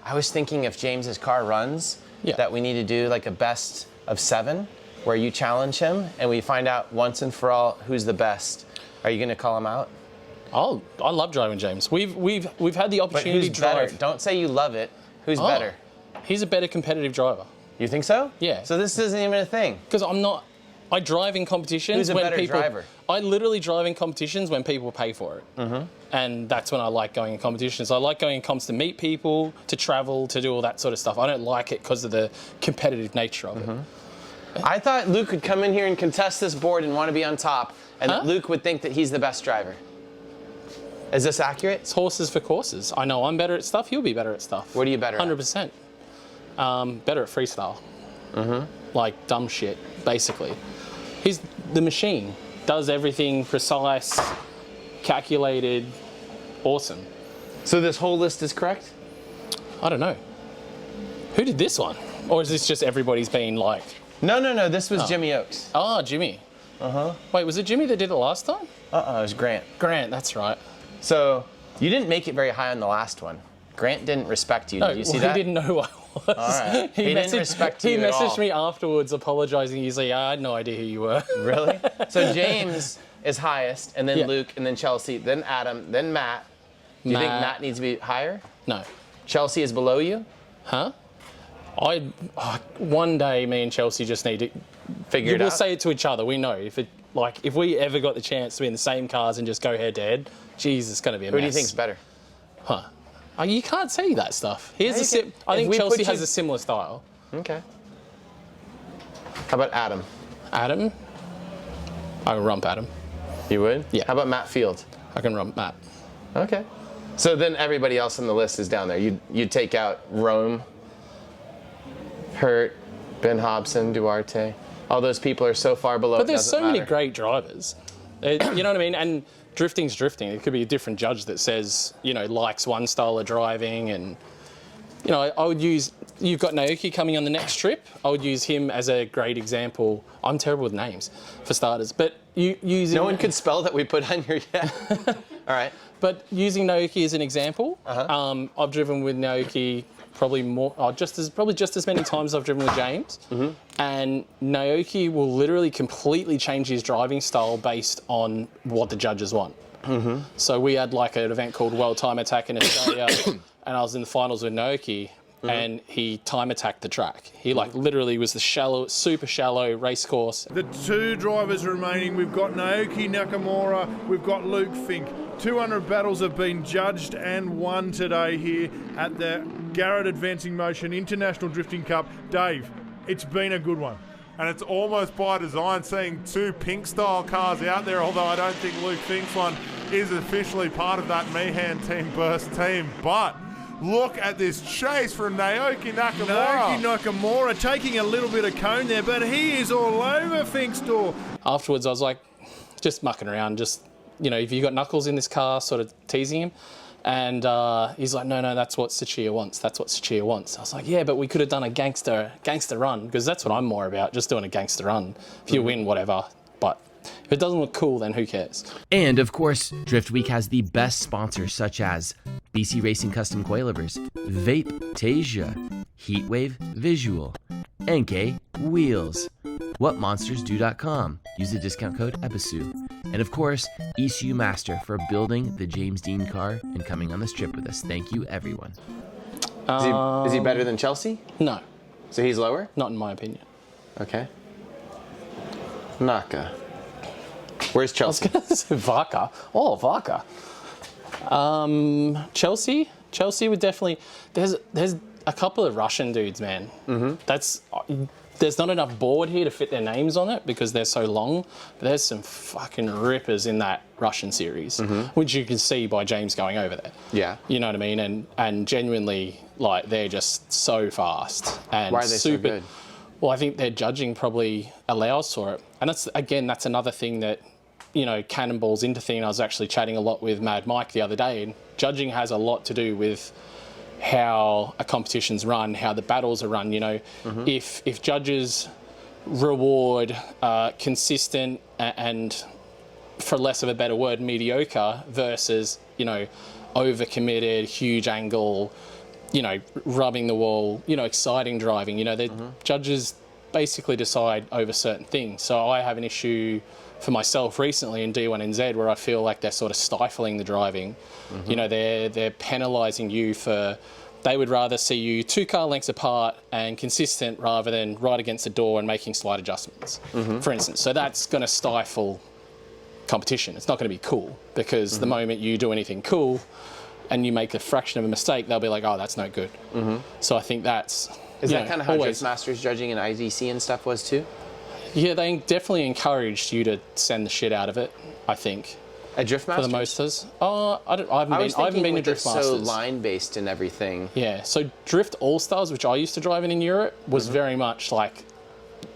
I was thinking if James's car runs, that we need to do like a best of 7, where you challenge him and we find out once and for all who's the best. Are you going to call him out? I love driving James. We've had the opportunity to drive. Better? Don't say you love it. Who's better? He's a better competitive driver. You think so? Yeah. So this isn't even a thing. Because I drive in competitions. Who's a better driver? I literally drive in competitions when people pay for it. Mm-hmm. And that's when I like going in competitions. I like going in comps to meet people, to travel, to do all that sort of stuff. I don't like it because of the competitive nature of it. I thought Luke would come in here and contest this board and want to be on top, and that Luke would think that he's the best driver. Is this accurate? It's horses for courses. I know I'm better at stuff, he'll be better at stuff. What are you better at? 100%. Better at freestyle. Like dumb shit, basically. He's the machine. Does everything precise, calculated, awesome. So this whole list is correct? I don't know. Who did this one? Or is this just everybody's been like... No. This was Jimmy Oakes. Oh, Jimmy. Wait, was it Jimmy that did it last time? It was Grant. Grant, that's right. So you didn't make it very high on the last one. Grant didn't respect you. Did you see that? He didn't know who I was. All right. He didn't respect you at all. He messaged me afterwards apologising. He's like, I had no idea who you were. Really? So James is highest, and then Luke, and then Chelsea, then Adam, then Matt. Do you think Matt needs to be higher? No. Chelsea is below you? Huh? One day, me and Chelsea just need to figure it out. We'll say it to each other. We know if we ever got the chance to be in the same cars and just go head to head, geez, it's going to be a mess. Who do you think's better? Huh? You can't say that stuff. I think Chelsea has a similar style. Okay. How about Adam? Adam? I would rump Adam. You would? Yeah. How about Matt Field? I can rump Matt. Okay. So then everybody else on the list is down there. You'd take out Rome, Hurt, Ben Hobson, Duarte. All those people are so far below. But there's so many great drivers. You know what I mean? And drifting's drifting. It could be a different judge that says, likes one style of driving. And, I would use, you've got Naoki coming on the next trip. I would use him as a great example. I'm terrible with names, for starters. But using... No one could spell that we put on here yet. All right. But using Naoki as an example, I've driven with Naoki probably just as many times I've driven with James. And Naoki will literally completely change his driving style based on what the judges want. So we had like an event called World Time Attack in Australia, and I was in the finals with Naoki, and he time attacked the track. He literally was the super shallow race course. The 2 drivers remaining, we've got Naoki Nakamura, we've got Luke Fink. 200 battles have been judged and won today here at the Garrett Advancing Motion International Drifting Cup. Dave, it's been a good one. And it's almost by design seeing 2 pink-style cars out there, although I don't think Luke Fink's one is officially part of that Meehan Team Burst team. But look at this chase from Naoki Nakamura. Naoki Nakamura taking a little bit of cone there, but he is all over Fink's door. Afterwards, I was like, just mucking around, if you got Knuckles in this car, sort of teasing him. And he's like, no, that's what Sachia wants. That's what Sachia wants. I was like, yeah, but we could have done a gangster run, because that's what I'm more about, just doing a gangster run. If you win, whatever. But if it doesn't look cool, then who cares? And of course, Drift Week has the best sponsors such as BC Racing Custom Coilovers, Vape Tasia, Heatwave Visual, NK Wheels, WhatMonstersDo.com. Use the discount code EPISU. And of course, ECU Master for building the James Dean car and coming on this trip with us. Thank you, everyone. Is he better than Chelsea? No. So he's lower? Not in my opinion. Okay. Naka. Where's Chelsea? Vaca. Oh, Vaca. Chelsea would definitely... There's a couple of Russian dudes, man. There's not enough board here to fit their names on it because they're so long. But there's some fucking rippers in that Russian series, which you can see by James going over there. Yeah. You know what I mean? And genuinely, they're just so fast. And why are they so good? Well, I think their judging probably allows for it. And that's another thing that, cannonballs into thing. I was actually chatting a lot with Mad Mike the other day, and judging has a lot to do with how a competition's run, how the battles are run. If judges reward consistent and, for less of a better word, mediocre versus overcommitted, huge angle, rubbing the wall, exciting driving. The judges basically decide over certain things. So I have an issue for myself recently in D1NZ where I feel like they're sort of stifling the driving. They're penalising you for. They would rather see you 2 car lengths apart and consistent rather than right against the door and making slight adjustments, for instance. So that's going to stifle competition. It's not going to be cool because the moment you do anything cool and you make a fraction of a mistake, they'll be like, oh, that's no good. So I think that's... Is that kind of how Drift Masters judging and IDC and stuff was too? Yeah, they definitely encouraged you to send the shit out of it, I think. At Drift Masters? For the Masters. I haven't been to Drift Masters. So line-based and everything. Yeah, so Drift All-Stars, which I used to drive in Europe, was very much like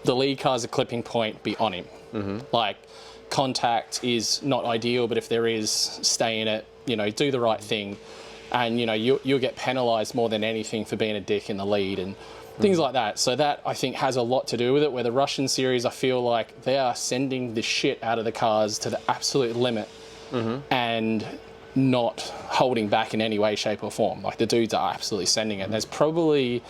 the lead car's a clipping point, be on him. Like, contact is not ideal, but if there is, stay in it, do the right thing. And, you'll get penalised more than anything for being a dick in the lead and things like that. So that, I think, has a lot to do with it, where the Russian series, I feel like they are sending the shit out of the cars to the absolute limit. And not holding back in any way, shape or form. Like the dudes are absolutely sending it. There's probably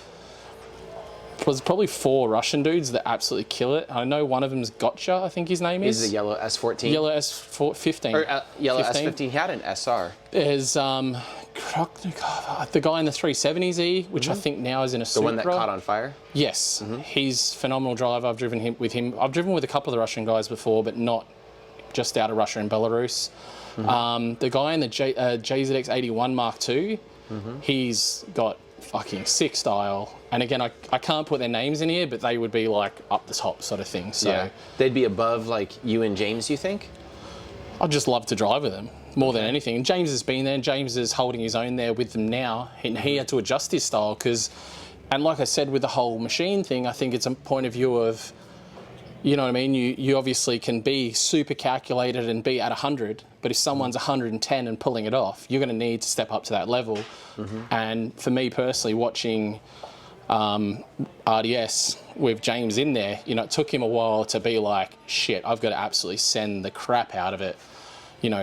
4 Russian dudes that absolutely kill it. I know one of them's Gotcha, I think his name is. He's the yellow S14. Yellow S15. Or yellow 15. S15. He had an SR. There's the guy in the 370Z, which I think now is in a Supra. The one that caught on fire? Yes. He's a phenomenal driver. I've driven with him. I've driven with a couple of the Russian guys before, but not just out of Russia and Belarus. The guy in the JZX81 Mark II, he's got fucking sick style. And again, I can't put their names in here, but they would be like up the top sort of thing. So yeah. They'd be above like you and James, you think? I'd just love to drive with them more than anything. And James has been there. James is holding his own there with them now. And he had to adjust his style because, and like I said, with the whole machine thing, I think it's a point of view of, you know what I mean? You obviously can be super calculated and be at 100, but if someone's 110 and pulling it off, you're going to need to step up to that level. And for me personally, watching RDS with James in there, it took him a while to be like, shit, I've got to absolutely send the crap out of it.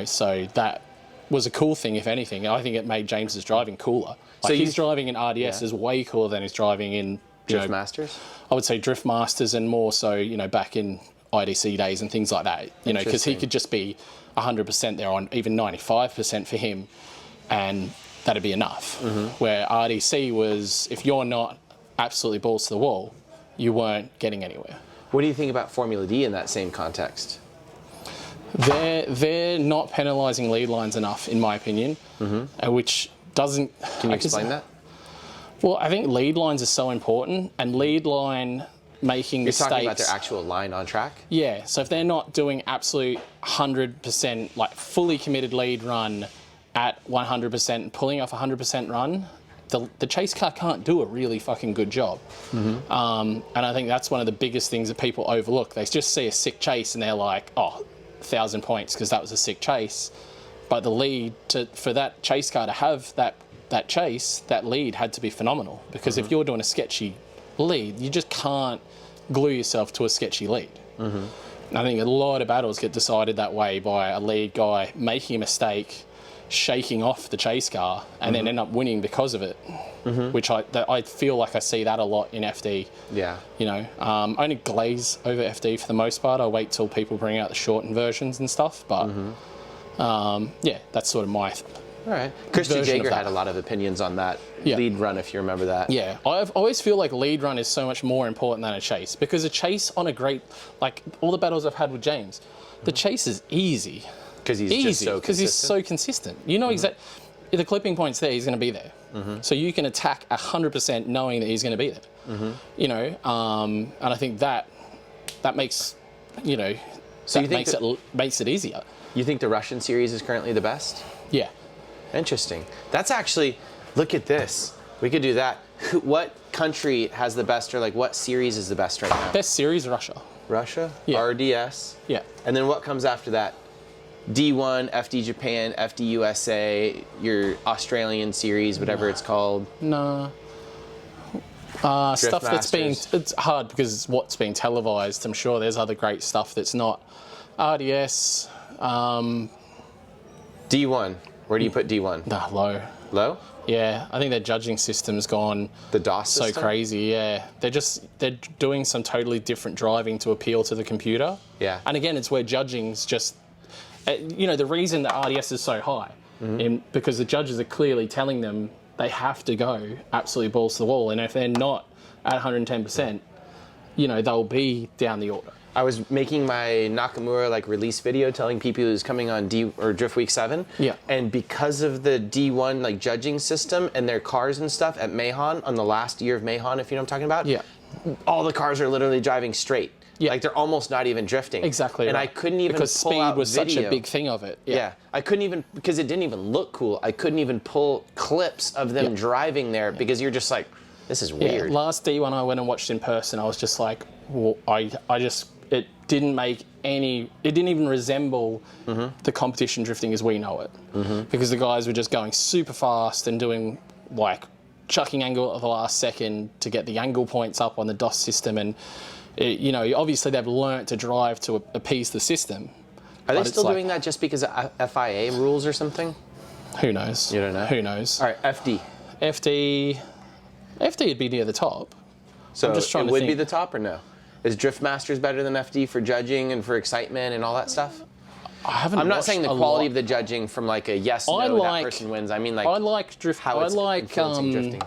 So that was a cool thing, if anything. I think it made James's driving cooler. Like, so his driving in RDS is way cooler than his driving in Drift Masters? I would say Drift Masters, and more so, back in IDC days and things like that, because he could just be 100% there on even 95% for him, and that'd be enough. Where RDC was, if you're not absolutely balls to the wall, you weren't getting anywhere. What do you think about Formula D in that same context? They're not penalising lead lines enough, in my opinion, which doesn't... Can you explain that? Well, I think lead lines are so important, and lead line making mistakes... You're talking about their actual line on track? Yeah, so if they're not doing absolute 100%, like fully committed lead run at 100% and pulling off a 100% run, the chase car can't do a really fucking good job. And I think that's one of the biggest things that people overlook. They just see a sick chase and they're like, oh, 1,000 points because that was a sick chase. But the lead, for that chase car to have that chase, that lead had to be phenomenal, because if you're doing a sketchy lead, you just can't glue yourself to a sketchy lead. I think a lot of battles get decided that way by a lead guy making a mistake, shaking off the chase car, and then end up winning because of it, which I feel like I see that a lot in FD. Yeah. I only glaze over FD for the most part. I wait till people bring out the shortened versions and stuff, but yeah, that's sort of my... All right. Christy Jager had a lot of opinions on that lead run, if you remember that. Yeah, I always feel like lead run is so much more important than a chase, because a chase on a great, like all the battles I've had with James, the chase is easy. Because he's so consistent. You know exactly, if the clipping point's there, he's going to be there. So you can attack 100% knowing that he's going to be there. And I think that makes, so makes it easier. You think the Russian series is currently the best? Yeah. Interesting. That's actually, look at this. We could do that. What country has the best, or like what series is the best right now? Best series, Russia. Russia? Yeah. RDS? Yeah. And then what comes after that? D1, FD Japan, FD USA, your Australian series, whatever it's called. No. Stuff that's it's hard because it's what's being televised. I'm sure there's other great stuff that's not. RDS. D1. Where do you put D1? Low. Low? Yeah, I think their judging system's gone The DOS so system? crazy. Yeah, they're doing some totally different driving to appeal to the computer. Yeah. And again, it's where judging's just, the reason that RDS is so high, because the judges are clearly telling them they have to go absolutely balls to the wall, and if they're not at 110%, they'll be down the order. I was making my Nakamura release video telling people he was coming on Drift Week 7. Yeah. And because of the D1 judging system and their cars and stuff at Mahon on the last year of Mahon, if you know what I'm talking about. Yeah. All the cars are literally driving straight. Yeah. They're almost not even drifting. Exactly. And right. I couldn't even because pull speed out was video. such a big thing of it. Yeah. I couldn't even, because it didn't even look cool. I couldn't even pull clips of them driving there because you're just like, this is weird. Yeah, last D1 I went and watched in person, I was just like, well, it didn't even resemble the competition drifting as we know it. Because the guys were just going super fast and doing chucking angle at the last second to get the angle points up on the DOS system. And, obviously they've learnt to drive to appease the system. Are they still doing that just because of FIA rules or something? Who knows? You don't know? Who knows? All right, FD. FD would be near the top. So I'm just trying it to would think. be the top or no? Is Drift Masters better than FD for judging and for excitement and all that stuff? I haven't. I'm not watched saying the a quality lot. of the judging from a yes, I no, like- that person wins. I mean I like drift. how I it's like influencing drifting.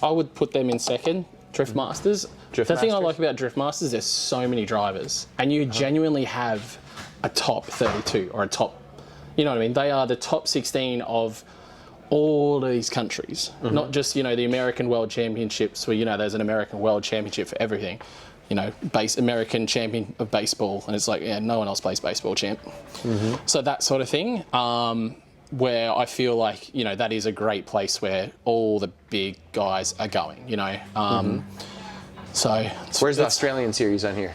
I would put them in second. Drift Masters. Drift the thing I Masters? like about Drift Masters, there's so many drivers, and you genuinely have a top 32 or a top. You know what I mean? They are the top 16 of all these countries, not just the American World Championships where there's an American World Championship for everything. American champion of baseball, and it's no one else plays baseball, champ. So that sort of thing, where I feel like that is a great place where all the big guys are going. So Where's the Australian series on here?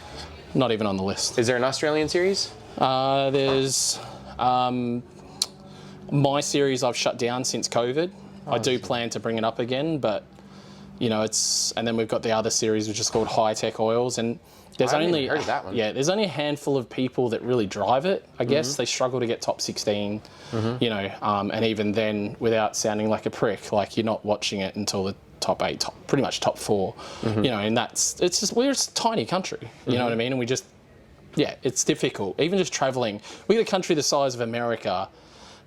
not even on the list. Is there an Australian series? There's my series I've shut down since COVID. I do plan to bring it up again, but and then we've got the other series which is called High Tech Oils, and there's I haven't only even heard of that one. Yeah, there's only a handful of people that really drive it. I guess they struggle to get top 16. And even then, without sounding like a prick, you're not watching it until the top 8, pretty much top 4. And we're a tiny country. You know what I mean? And we just it's difficult. Even just traveling, we're a country the size of America,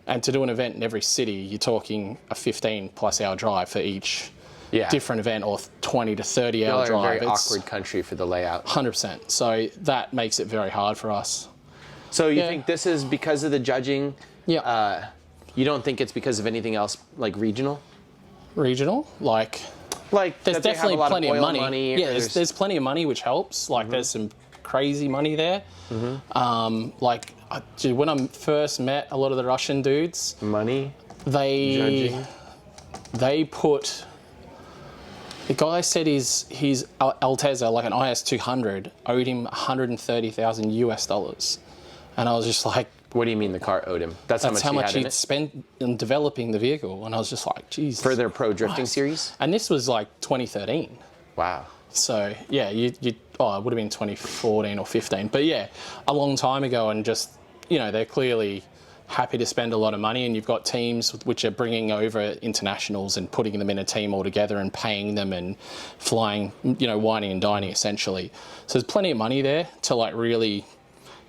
and to do an event in every city, you're talking a 15+ hour drive for each different event, or 20 to 30 hour Y'all are drive. a very awkward country for the layout. 100%. So that makes it very hard for us. So you think this is because of the judging? Yeah. You don't think it's because of anything else regional? Regional, there's that they have definitely a lot plenty of oil money. Yeah, or there's plenty of money, which helps. There's some crazy money there. When I first met a lot of the Russian dudes, money. they put. The guy said his Altezza, an IS-200, owed him $130,000, and I was just like, What do you mean the car owed him? That's that's how much he had in he'd it? spent in developing the vehicle, and I was just like, Jesus. For their pro drifting Christ. series? And this was 2013. Wow. So yeah, it would have been 2014 or 15, but yeah, a long time ago, and just they're clearly happy to spend a lot of money, and you've got teams which are bringing over internationals and putting them in a team all together and paying them and flying, whining and dining essentially. So there's plenty of money there to really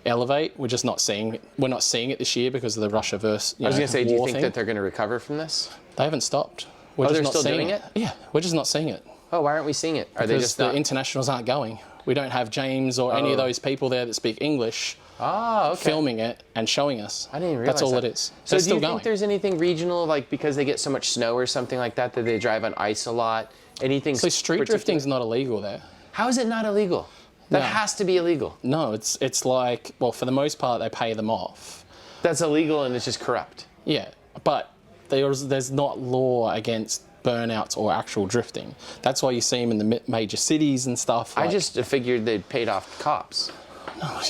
elevate. We're just not seeing it. We're not seeing it this year because of the Russia versus I was going to say, do you war think thing. that they're going to recover from this? They haven't stopped. We're they're just not still seeing doing it? Yeah, we're just not seeing it. Oh, why aren't we seeing it? Are they Because just the not? internationals aren't going. We don't have James or any of those people there that speak English Oh, okay. filming it and showing us. I didn't even realize That's all that. it is. So They're do still you going. think there's anything regional, because they get so much snow or something like that they drive on ice a lot? Anything? So street particular- drifting's not illegal there. How is it not illegal? That No. has to be illegal. No, it's for the most part they pay them off. That's illegal and it's just corrupt. Yeah, but there's not law against burnouts or actual drifting. That's why you see them in the major cities and stuff. I just figured they'd paid off cops.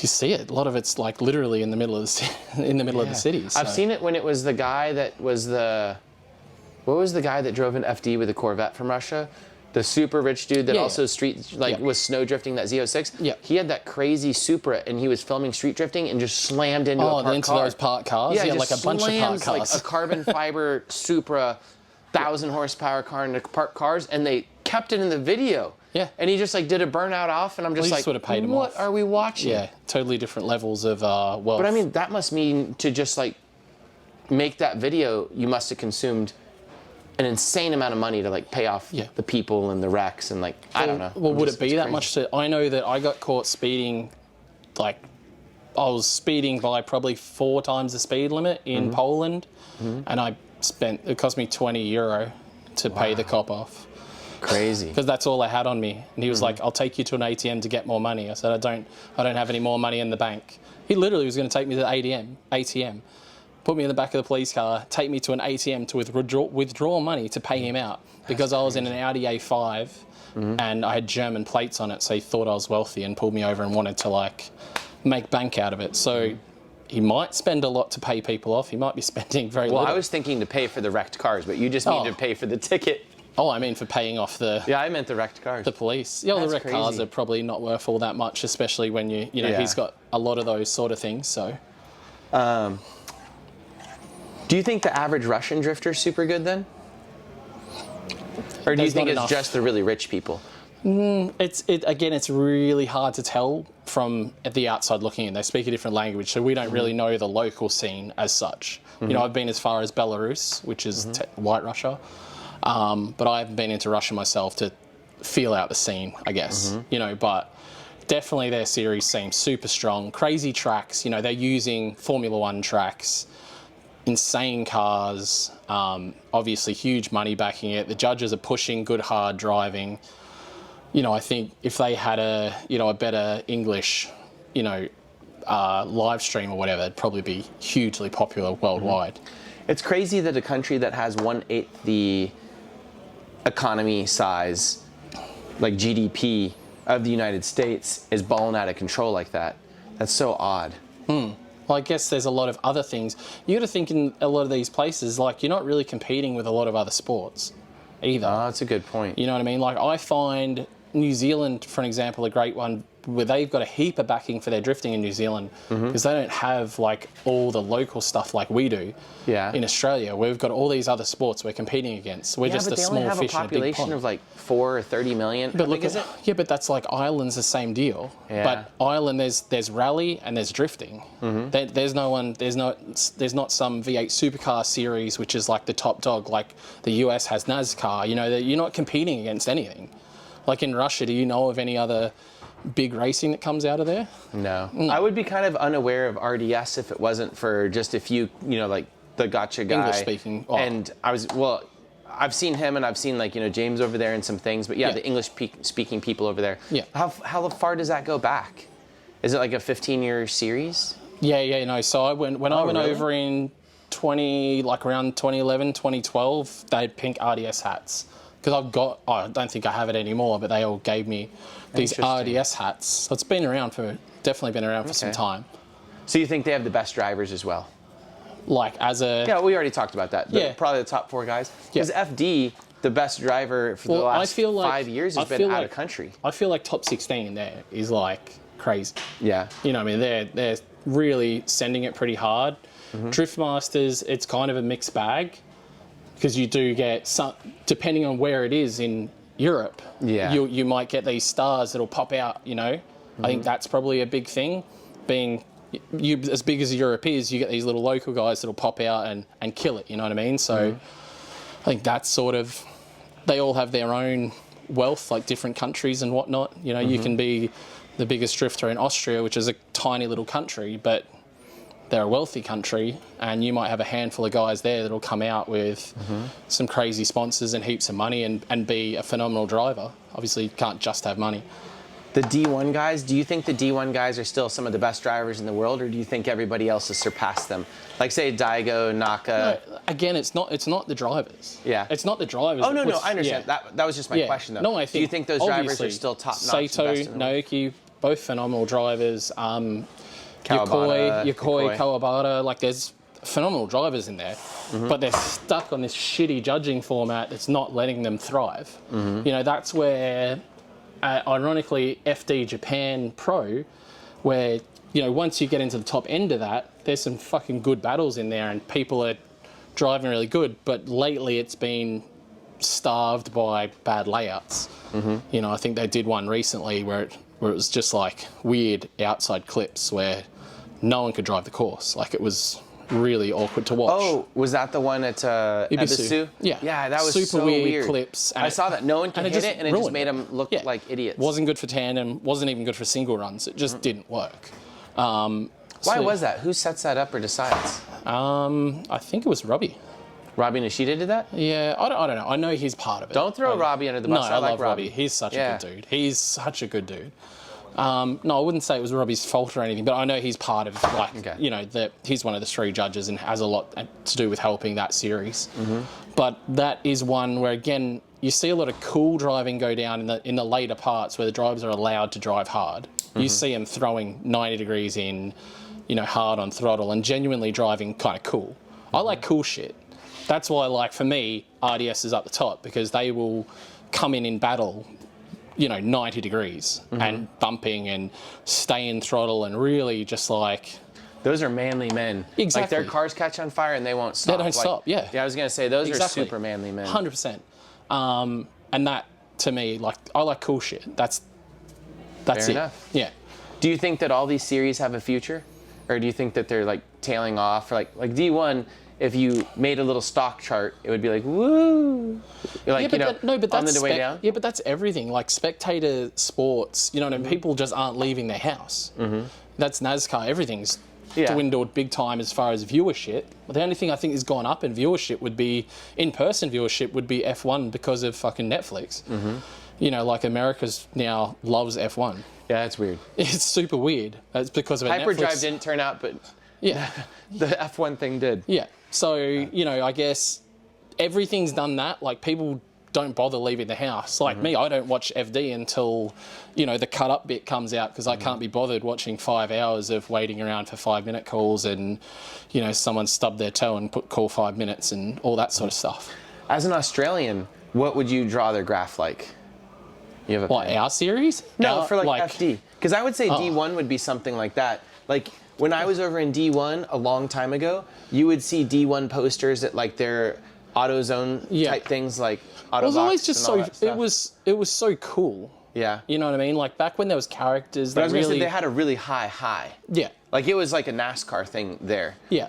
You see it. A lot of it's literally in the middle of the of the city. I've so- seen it when it was the guy that was what was the guy that drove an FD with a Corvette from Russia? The super rich dude that Yeah. also was snow drifting that Z06. Yeah. He had that crazy Supra and he was filming street drifting and just slammed into a parked into car. those parked cars. Yeah, just a bunch of parked slams, cars. a carbon fiber Supra 1,000 horsepower car into parked cars, and they kept it in the video. Yeah. And he just like did a burnout off, and I'm just he like, just would've paid him what off. are we watching? Yeah, totally different levels of wealth. But I mean, that must mean to just like make that video, you must have consumed an insane amount of money to like pay off the people and the wrecks and like, I don't know. Well, would it be that crazy. much to... I know that I got caught speeding, like, I was speeding by probably 4 times the speed limit in Poland, and it cost me €20 to pay the cop off. Crazy. Because that's all I had on me. And he was like, I'll take you to an ATM to get more money. I said, I don't have any more money in the bank. He literally was going to take me to the ATM, put me in the back of the police car, take me to an ATM to withdraw money to pay him out. Because I was in an Audi A5 and I had German plates on it, so he thought I was wealthy and pulled me over and wanted to like make bank out of it. So he might spend a lot to pay people off. He might be spending very little. Well, I was thinking to pay for the wrecked cars, but you just need to pay for the ticket. Oh, I mean for paying off the... Yeah, I meant the wrecked cars. The police. Yeah, well, the That's wrecked cars crazy. are probably not worth all that much, especially when you know, he's got a lot of those sort of things, so... Do you think the average Russian drifter is super good then? Or do you There's think not it's enough. just the really rich people? Again, it's really hard to tell from the outside looking in. They speak a different language, so we don't really know the local scene as such. You know, I've been as far as Belarus, which is White Russia, but I haven't been into Russia myself to feel out the scene, I guess. You know, but definitely their series seems super strong. Crazy tracks, you know, they're using Formula One tracks, insane cars, obviously huge money backing it. The judges are pushing good, hard driving. You know, I think if they had a better English, live stream or whatever, it'd probably be hugely popular worldwide. It's crazy that a country that has 1/8 the economy size, like GDP, of the United States is balling out of control like that. That's so odd. Well, I guess there's a lot of other things. You got to think in a lot of these places, like you're not really competing with a lot of other sports either. Oh, that's a good point. You know what I mean? Like I find New Zealand, for an example, a great one where they've got a heap of backing for their drifting in New Zealand because they don't have like all the local stuff like we do in Australia. We've got all these other sports we're competing against. We're just but a they small only have fish a in a big population pond. of like 4 or 30 million. But How look, big is it? yeah, but that's like Ireland's the same deal. Yeah. But Ireland, there's rally and there's drifting. There's not some V8 supercar series which is like the top dog. Like the US has NASCAR. You know, you're not competing against anything. Like in Russia, do you know of any other big racing that comes out of there? No. I would be kind of unaware of RDS if it wasn't for just a few, like the gotcha guy. English speaking. Oh. And I've seen him and I've seen like, James over there and some things, but the English speaking people over there. Yeah. How far does that go back? Is it like a 15-year series? Yeah, no. So I went when I went really? over in around 2011, 2012, they had pink RDS hats. Because I don't think I have it anymore, but they all gave me these Interesting. RDS hats. So it's definitely been around for some time. So you think they have the best drivers as well? Like as a... Yeah, we already talked about that. Yeah. Probably the top 4 guys. Yeah. Because FD, the best driver for the last 5 years, has been out of country. I feel like top 16 there is like crazy. Yeah. You know what I mean? They're really sending it pretty hard. Drift Masters, it's kind of a mixed bag. Because you do get some, depending on where it is in Europe, you might get these stars that'll pop out, I think that's probably a big thing. Being as big as Europe is, you get these little local guys that'll pop out and kill it, you know what I mean? So I think that's sort of, they all have their own wealth, like different countries and whatnot. You can be the biggest drifter in Austria, which is a tiny little country, but they're a wealthy country, and you might have a handful of guys there that'll come out with some crazy sponsors and heaps of money and be a phenomenal driver. Obviously, you can't just have money. The D1 guys, do you think the D1 guys are still some of the best drivers in the world, or do you think everybody else has surpassed them? Like, say, Daigo, Naka. No, again, it's not the drivers. Yeah. It's not the drivers. Oh, no, I understand. Yeah. That was just my question, though. No, I think, do you think those drivers are obviously, still top-notch? Saito, Naoki, both phenomenal drivers. Yokoi Kawabata, like there's phenomenal drivers in there, but they're stuck on this shitty judging format that's not letting them thrive. That's where, ironically, FD Japan Pro, where, once you get into the top end of that, there's some fucking good battles in there and people are driving really good, but lately it's been starved by bad layouts. You know, I think they did one recently where it was just like weird outside clips where no one could drive the course. Like, it was really awkward to watch. Oh, was that the one at Ibisu? Yeah. Yeah, that was super so weird clips. I saw that. No one could and it hit just it, and it just ruined made it. them look Yeah. like idiots. Wasn't good for tandem, wasn't even good for single runs. It just didn't work. Why was that? Who sets that up or decides? I think it was Robbie. Robbie Nishida did that? Yeah, I don't know. I know he's part of it. Don't throw Robbie under the bus. No, I like love Robbie. He's such Yeah. a good dude. He's such a good dude. No, I wouldn't say it was Robbie's fault or anything, but I know he's part of, like, Okay. you know, he's one of the 3 judges and has a lot to do with helping that series. But that is one where, again, you see a lot of cool driving go down in the later parts where the drivers are allowed to drive hard. You see them throwing 90 degrees in, you know, hard on throttle and genuinely driving kind of cool. I like cool shit. That's why, like, for me, RDS is up the top because they will come in battle, you know, 90 degrees and bumping and stay in throttle and really just like... Those are manly men. Exactly. Like, their cars catch on fire and they won't stop. They don't stop, yeah. Yeah, I was going to say, those Exactly. are super manly men. 100%. And that, to me, like, I like cool shit. That's Fair it. enough. Yeah. Do you think that all these series have a future? Or do you think that they're, like, tailing off? Or like D1, if you made a little stock chart, it would be like, woo! You're like, Yeah, but you know, that's on the way down? Yeah, but that's everything. Like, spectator sports, you know what I mean? People just aren't leaving their house. That's NASCAR. Everything's Yeah. dwindled big time as far as viewership. But the only thing I think has gone up in viewership would be, in-person viewership would be F1 because of fucking Netflix. You know, like, America's now loves F1. Yeah, that's weird. It's super weird. It's because of Hyperdrive Netflix. didn't turn out, but Yeah. the F1 thing did. Yeah. So, you know, I guess everything's done that. Like, people don't bother leaving the house. Like me, I don't watch FD until, you know, the cut up bit comes out because I can't be bothered watching 5 hours of waiting around for 5-minute calls and, you know, someone stubbed their toe and call 5 minutes and all that sort of stuff. As an Australian, what would you draw their graph like? You have a What, plan? our series? No, Our- for like FD. Because I would say Oh. D1 would be something like that. Like, when I was over in D1 a long time ago, you would see D1 posters at like their AutoZone Yeah. type things, like AutoBox. It was always just and all so, that stuff. it was so cool. Yeah. You know what I mean? Like, back when there was characters But I that was going to really... say they had a really high. Yeah. Like, it was like a NASCAR thing there. Yeah.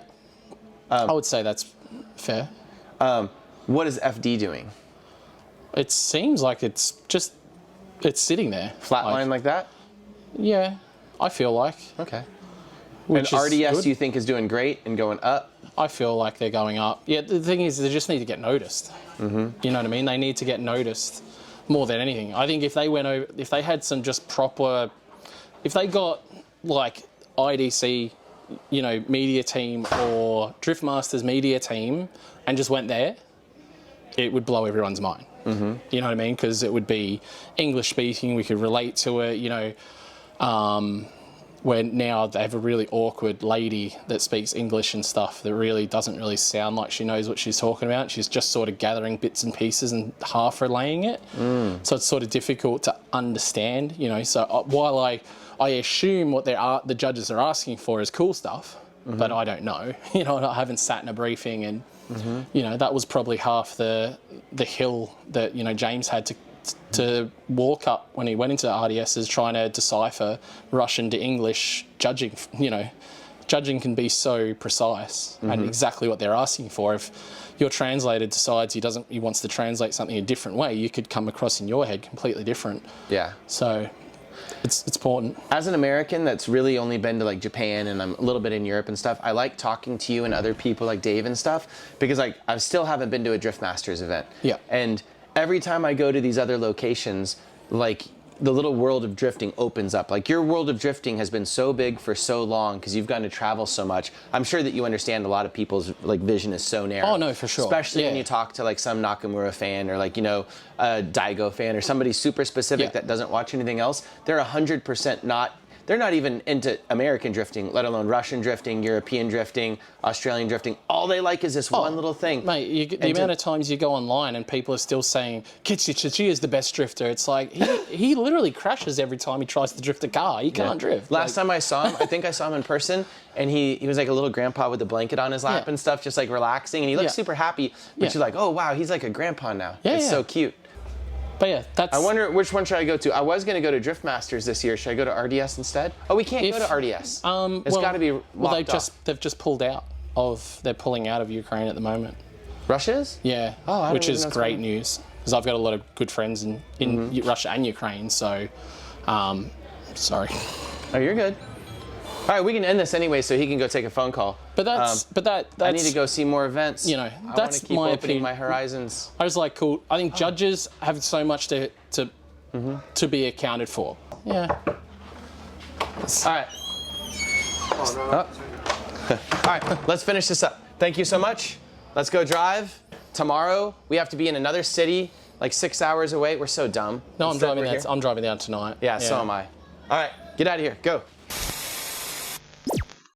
I would say that's fair. What is FD doing? It seems like it's sitting there. Flatline like that? Yeah, I feel like. Okay. Which And is RDS good. you think is doing great and going up? I feel like they're going up. Yeah, the thing is, they just need to get noticed. You know what I mean? They need to get noticed more than anything. I think if they went over, if they had some just proper, if they got like IDC, you know, media team or Driftmasters media team and just went there, it would blow everyone's mind. You know what I mean? Because it would be English speaking, we could relate to it, you know, where now they have a really awkward lady that speaks English and stuff that really doesn't really sound like she knows what she's talking about. She's just sort of gathering bits and pieces and half relaying it. So it's sort of difficult to understand, you know. So while I assume what the judges are asking for is cool stuff, but I don't know. You know, I haven't sat in a briefing and, you know, that was probably half the hill that, you know, James had to walk up when he went into RDS, is trying to decipher Russian to English judging. You know, judging can be so precise and exactly what they're asking for. If your translator decides he wants to translate something a different way, you could come across in your head completely different. Yeah. So it's important. As an American that's really only been to like Japan and I'm a little bit in Europe and stuff, I like talking to you and other people like Dave and stuff because like I still haven't been to a Drift Masters event. Yeah. And every time I go to these other locations, like the little world of drifting opens up. Like your world of drifting has been so big for so long because you've gotten to travel so much. I'm sure that you understand a lot of people's like vision is so narrow. Oh, no, for sure. Especially when Yeah. you talk to like some Nakamura fan or like, you know, a Daigo fan or somebody super specific Yeah. that doesn't watch anything else. They're 100% not they're not even into American drifting, let alone Russian drifting, European drifting, Australian drifting. All they like is this one little thing. Mate, the amount of times you go online and people are still saying Kitschichi is the best drifter. It's like he literally crashes every time he tries to drift a car. He can't drift. Last time I saw him, I think I saw him in person, and he was like a little grandpa with a blanket on his lap and stuff, just like relaxing, and he looked super happy. But you're like, oh wow, he's like a grandpa now. It's so cute. But yeah, that's. I wonder which one should I go to. I was going to go to Drift Masters this year. Should I go to RDS instead? Oh, we can't go to RDS. It's got to be locked they've just pulled out of. They're pulling out of Ukraine at the moment. Russia is? Yeah. Oh, which is great news because I've got a lot of good friends in Russia and Ukraine. So, sorry. Oh, you're good. All right, we can end this anyway, so he can go take a phone call. But that's. I need to go see more events. You know, I want that's to keep my opening opinion. my horizons. I was like, cool. I think judges have so much to be accounted for. Yeah. All right. All right, let's finish this up. Thank you so much. Let's go drive. Tomorrow, we have to be in another city, like 6 hours away. We're so dumb. No, I'm Instead, driving we're that. here. I'm driving down tonight. Yeah, so am I. All right, get out of here. Go.